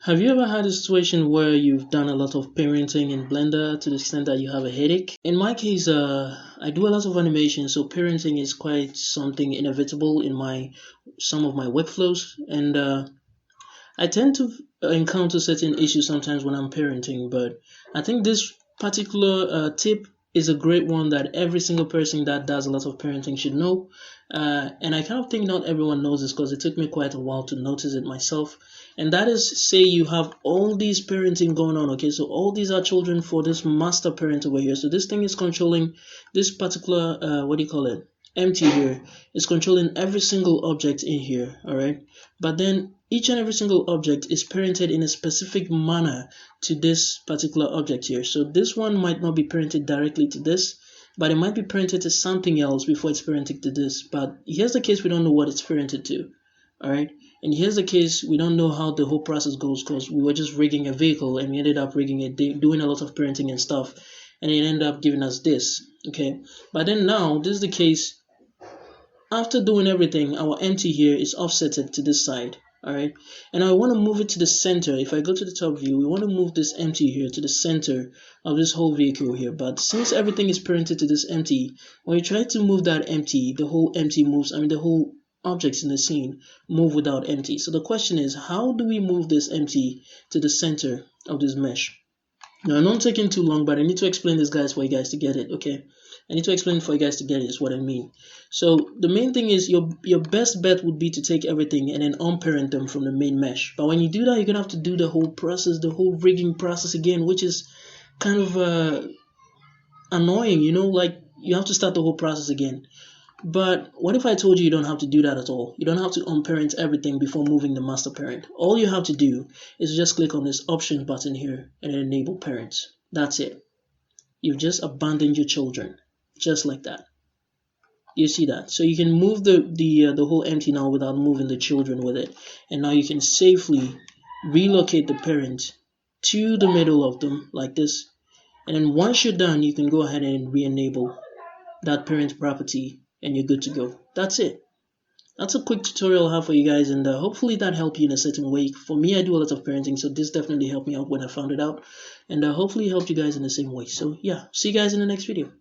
Have you ever had a situation where you've done a lot of parenting in Blender to the extent that you have a headache? In my case, I do a lot of animation, so parenting is quite something inevitable in my some of my workflows, and I tend to encounter certain issues sometimes when I'm parenting. But I think this particular tip is a great one that every single person that does a lot of parenting should know. And I kind of think not everyone knows this because it took me quite a while to notice it myself. And that is, say you have all these parenting going on, okay? So all these are children for this master parent over here. So this thing is controlling this particular, what do you call it? Empty here is controlling every single object in here, all right? But then each and every single object is parented in a specific manner to this particular object here. So this one might not be parented directly to this, but it might be parented to something else before it's parented to this. But here's the case, we don't know what it's parented to, all right? And here's the case, we don't know how the whole process goes because we were just rigging a vehicle and we ended up rigging it, doing a lot of parenting and stuff, and it ended up giving us this, okay? But then now, this is the case, after doing everything, our empty here is offsetted to this side, all right? And I want to move it to the center. If I go to the top view, we want to move this empty here to the center of this whole vehicle here. But since everything is parented to this empty, when you try to move that empty, the whole empty moves, the whole objects in the scene move without empty. So the question is, how do we move this empty to the center of this mesh? Now, I'm not taking too long, but I need to explain this, guys, for you guys to get it, okay? I need to explain for you guys to get it, is what I mean. So the main thing is your best bet would be to take everything and then unparent them from the main mesh. But when you do that, you're going to have to do the whole process, the whole rigging process again, which is kind of annoying, you know? Like, you have to start the whole process again. But what if I told you don't have to do that at all? You don't have to unparent everything before moving the master parent. All you have to do is just click on this option button here and enable parents. That's it. You've just abandoned your children, just like that. You see that? So you can move the whole empty now without moving the children with it. And now you can safely relocate the parent to the middle of them like this. And then once you're done, you can go ahead and re-enable that parent property and you're good to go. That's it. That's a quick tutorial I have for you guys, and hopefully that helped you in a certain way. For me, I do a lot of parenting, so this definitely helped me out when I found it out, and hopefully it helped you guys in the same way. So yeah, see you guys in the next video.